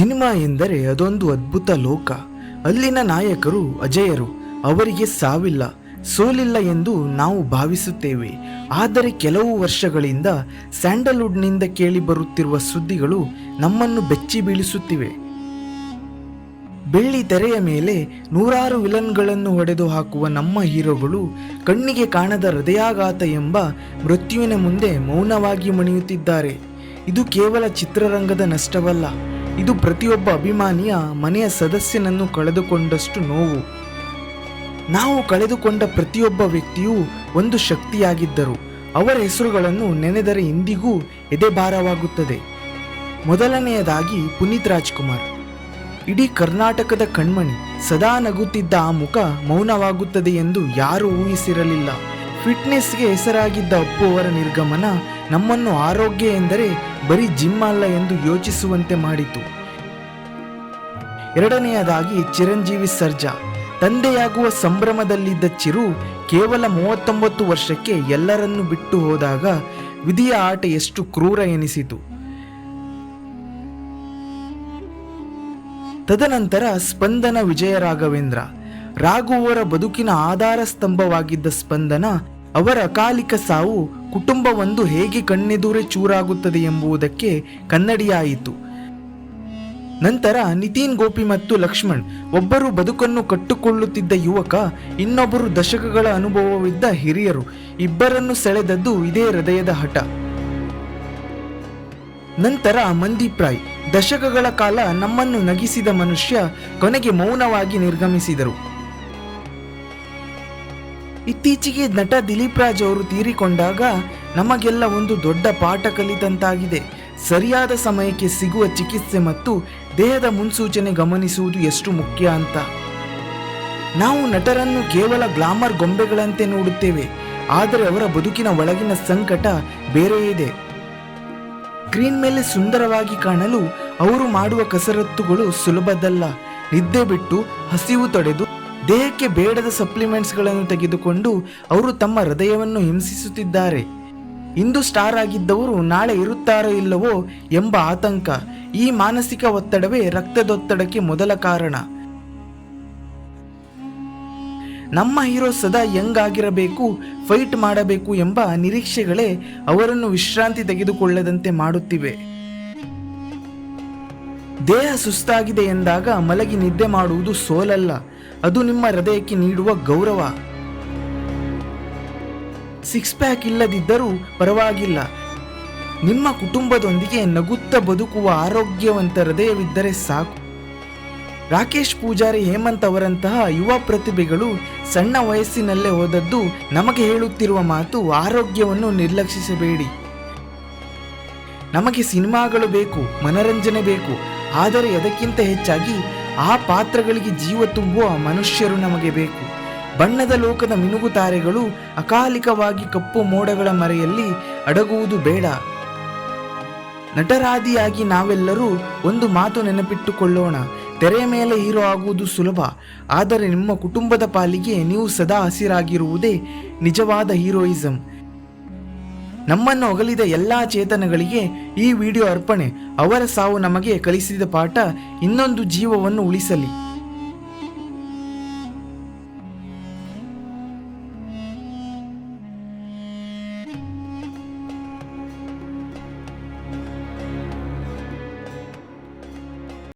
Cinema ಎಂದರೆ ಅದೊಂದು ಅದ್ಭುತ ಲೋಕ. ಅಲ್ಲಿನ ನಾಯಕರು ಅಜೇಯರು. ಅವರಿಗೆ ಸಾವಿಲ್ಲ, ಸೋಲಿಲ್ಲ ಎಂದು ನಾವು ಭಾವಿಸುತ್ತೇವೆ. ಆದರೆ ಕೆಲವು ವರ್ಷಗಳಿಂದ ಸ್ಯಾಂಡಲ್ವುಡ್ನಿಂದ ಕೇಳಿ ಬರುತ್ತಿರುವ ಸುದ್ದಿಗಳು ನಮ್ಮನ್ನು ಬೆಚ್ಚಿ ಬೀಳಿಸುತ್ತಿವೆ. ಬೆಳ್ಳಿ ತೆರೆಯ ಮೇಲೆ ನೂರಾರು ವಿಲನ್ಗಳನ್ನು ಹೊಡೆದು ಹಾಕುವ ನಮ್ಮ ಹೀರೋಗಳು ಕಣ್ಣಿಗೆ ಕಾಣದ ಹೃದಯಾಘಾತ ಎಂಬ ಮೃತ್ಯುವಿನ ಮುಂದೆ ಮೌನವಾಗಿ ಮಣಿಯುತ್ತಿದ್ದಾರೆ. ಇದು ಕೇವಲ ಚಿತ್ರರಂಗದ ನಷ್ಟವಲ್ಲ, ಇದು ಪ್ರತಿಯೊಬ್ಬ ಅಭಿಮಾನಿಯ ಮನೆಯ ಸದಸ್ಯನನ್ನು ಕಳೆದುಕೊಂಡಷ್ಟು ನೋವು. ನಾವು ಕಳೆದುಕೊಂಡ ಪ್ರತಿಯೊಬ್ಬ ವ್ಯಕ್ತಿಯೂ ಒಂದು ಶಕ್ತಿಯಾಗಿದ್ದರು. ಅವರ ಹೆಸರುಗಳನ್ನು ನೆನೆದರೆ ಇಂದಿಗೂ ಎದೆಭಾರವಾಗುತ್ತದೆ. ಮೊದಲನೆಯದಾಗಿ ಪುನೀತ್ ರಾಜ್ಕುಮಾರ್. ಇಡೀ ಕರ್ನಾಟಕದ ಕಣ್ಮಣಿ. ಸದಾ ನಗುತ್ತಿದ್ದ ಆ ಮುಖ ಮೌನವಾಗುತ್ತದೆ ಎಂದು ಯಾರೂ ಊಹಿಸಿರಲಿಲ್ಲ. ಫಿಟ್ನೆಸ್ಗೆ ಹೆಸರಾಗಿದ್ದ ಅಪ್ಪು ಅವರ ನಿರ್ಗಮನ ನಮ್ಮನ್ನು ಆರೋಗ್ಯ ಎಂದರೆ ಬರೀ ಜಿಮ್ ಅಲ್ಲ ಎಂದು ಯೋಚಿಸುವಂತೆ ಮಾಡಿತು. ಎರಡನೆಯದಾಗಿ ಚಿರಂಜೀವಿ ಸರ್ಜಾ. ತಂದೆಯಾಗುವ ಸಂಭ್ರಮದಲ್ಲಿದ್ದ ಚಿರು ಕೇವಲ 39 ವರ್ಷಕ್ಕೆ ಎಲ್ಲರನ್ನೂ ಬಿಟ್ಟು ಹೋದಾಗ ವಿಧಿಯ ಆಟ ಎಷ್ಟು ಕ್ರೂರ ಎನಿಸಿತು. ತದನಂತರ ಸ್ಪಂದನ ವಿಜಯ ರಾಘವೇಂದ್ರ. ರಾಘು ಅವರ ಬದುಕಿನ ಆಧಾರ ಸ್ತಂಭವಾಗಿದ್ದ ಸ್ಪಂದನ ಅವರ ಅಕಾಲಿಕ ಸಾವು ಕುಟುಂಬವೊಂದು ಹೇಗೆ ಕಣ್ಣೆದುರೇ ಚೂರಾಗುತ್ತದೆ ಎಂಬುದಕ್ಕೆ ಕನ್ನಡಿಯಾಯಿತು. ನಂತರ ನಿತಿನ್, ಗೋಪಿ ಮತ್ತು ಲಕ್ಷ್ಮಣ್. ಒಬ್ಬರು ಬದುಕನ್ನು ಕಟ್ಟಿಕೊಳ್ಳುತ್ತಿದ್ದ ಯುವಕ, ಇನ್ನೊಬ್ಬರು ದಶಕಗಳ ಅನುಭವವಿದ್ದ ಹಿರಿಯರು. ಇಬ್ಬರನ್ನು ಸೆಳೆದದ್ದು ಇದೇ ಹೃದಯದ ಹಠ. ನಂತರ ಮಂದೀಪ್ ರಾಯ್. ದಶಕಗಳ ಕಾಲ ನಮ್ಮನ್ನು ನಗಿಸಿದ ಮನುಷ್ಯ ಕೊನೆಗೆ ಮೌನವಾಗಿ ನಿರ್ಗಮಿಸಿದರು. ಇತ್ತೀಚೆಗೆ ನಟ ದಿಲೀಪ್ ರಾಜ್ ಅವರು ತೀರಿಕೊಂಡಾಗ ನಮಗೆಲ್ಲ ಒಂದು ದೊಡ್ಡ ಪಾಠ ಕಲಿತಂತಾಗಿದೆ. ಸರಿಯಾದ ಸಮಯಕ್ಕೆ ಸಿಗುವ ಚಿಕಿತ್ಸೆ ಮತ್ತು ದೇಹದ ಮುನ್ಸೂಚನೆ ಗಮನಿಸುವುದು ಎಷ್ಟು ಮುಖ್ಯ ಅಂತ. ನಾವು ನಟರನ್ನು ಕೇವಲ ಗ್ಲಾಮರ್ ಗೊಂಬೆಗಳಂತೆ ನೋಡುತ್ತೇವೆ, ಆದರೆ ಅವರ ಬದುಕಿನ ಒಳಗಿನ ಸಂಕಟ ಬೇರೆ ಇದೆ. ಸ್ಕ್ರೀನ್ ಮೇಲೆ ಸುಂದರವಾಗಿ ಕಾಣಲು ಅವರು ಮಾಡುವ ಕಸರತ್ತುಗಳು ಸುಲಭದಲ್ಲ. ನಿದ್ದೆ ಬಿಟ್ಟು, ಹಸಿವು ತೊಡೆದು, ದೇಹಕ್ಕೆ ಬೇಡದ ಸಪ್ಲಿಮೆಂಟ್ಸ್ಗಳನ್ನು ತೆಗೆದುಕೊಂಡು ಅವರು ತಮ್ಮ ಹೃದಯವನ್ನು ಹಿಂಸಿಸುತ್ತಿದ್ದಾರೆ. ಇಂದು ಸ್ಟಾರ್ ಆಗಿದ್ದವರು ನಾಳೆ ಇರುತ್ತಾರೋ ಇಲ್ಲವೋ ಎಂಬ ಆತಂಕ. ಈ ಮಾನಸಿಕ ಒತ್ತಡವೇ ರಕ್ತದೊತ್ತಡಕ್ಕೆ ಮೊದಲ ಕಾರಣ. ನಮ್ಮ ಹೀರೋ ಸದಾ ಯಂಗ್ ಆಗಿರಬೇಕು, ಫೈಟ್ ಮಾಡಬೇಕು ಎಂಬ ನಿರೀಕ್ಷೆಗಳೇ ಅವರನ್ನು ವಿಶ್ರಾಂತಿ ತೆಗೆದುಕೊಳ್ಳದಂತೆ ಮಾಡುತ್ತಿವೆ. ದೇಹ ಸುಸ್ತಾಗಿದೆ ಎಂದಾಗ ಮಲಗಿ ನಿದ್ದೆ ಮಾಡುವುದು ಸೋಲಲ್ಲ, ಅದು ನಿಮ್ಮ ಹೃದಯಕ್ಕೆ ನೀಡುವ ಗೌರವ. ಸಿಕ್ಸ್ ಪ್ಯಾಕ್ ಇಲ್ಲದಿದ್ದರೂ ಪರವಾಗಿಲ್ಲ, ನಿಮ್ಮ ಕುಟುಂಬದೊಂದಿಗೆ ನಗುತ್ತಾ ಬದುಕುವ ಆರೋಗ್ಯವಂತ ಹೃದಯವಿದ್ದರೆ ಸಾಕು. ರಾಕೇಶ್ ಪೂಜಾರಿ, ಹೇಮಂತ್ ಅವರಂತಹ ಯುವ ಪ್ರತಿಭೆಗಳು ಸಣ್ಣ ವಯಸ್ಸಿನಲ್ಲೇ ಹೋದದ್ದು ನಮಗೆ ಹೇಳುತ್ತಿರುವ ಮಾತು, ಆರೋಗ್ಯವನ್ನು ನಿರ್ಲಕ್ಷಿಸಬೇಡಿ. ನಮಗೆ ಸಿನಿಮಾಗಳು ಬೇಕು, ಮನರಂಜನೆ ಬೇಕು, ಆದರೆ ಅದಕ್ಕಿಂತ ಹೆಚ್ಚಾಗಿ ಆ ಪಾತ್ರಗಳಿಗೆ ಜೀವ ತುಂಬುವ ಮನುಷ್ಯರು ನಮಗೆ ಬೇಕು. ಬಣ್ಣದ ಲೋಕದ ಮಿನುಗು ತಾರೆಗಳು ಅಕಾಲಿಕವಾಗಿ ಕಪ್ಪು ಮೋಡಗಳ ಮರೆಯಲ್ಲಿ ಅಡಗುವುದು ಬೇಡ. ನಟರಾದಿಯಾಗಿ ನಾವೆಲ್ಲರೂ ಒಂದು ಮಾತು ನೆನಪಿಟ್ಟುಕೊಳ್ಳೋಣ, ತೆರೆಯ ಮೇಲೆ ಹೀರೋ ಆಗುವುದು ಸುಲಭ, ಆದರೆ ನಿಮ್ಮ ಕುಟುಂಬದ ಪಾಲಿಗೆ ನೀವು ಸದಾ ಹಸಿರಾಗಿರುವುದೇ ನಿಜವಾದ ಹೀರೋಯಿಸಂ. ನಮ್ಮನ್ನು ಅಗಲಿದ ಎಲ್ಲ ಚೇತನಗಳಿಗೆ ಈ ವಿಡಿಯೋ ಅರ್ಪಣೆ. ಅವರ ಸಾವು ನಮಗೆ ಕಲಿಸಿದ ಪಾಠ ಇನ್ನೊಂದು ಜೀವವನ್ನು ಉಳಿಸಲಿ.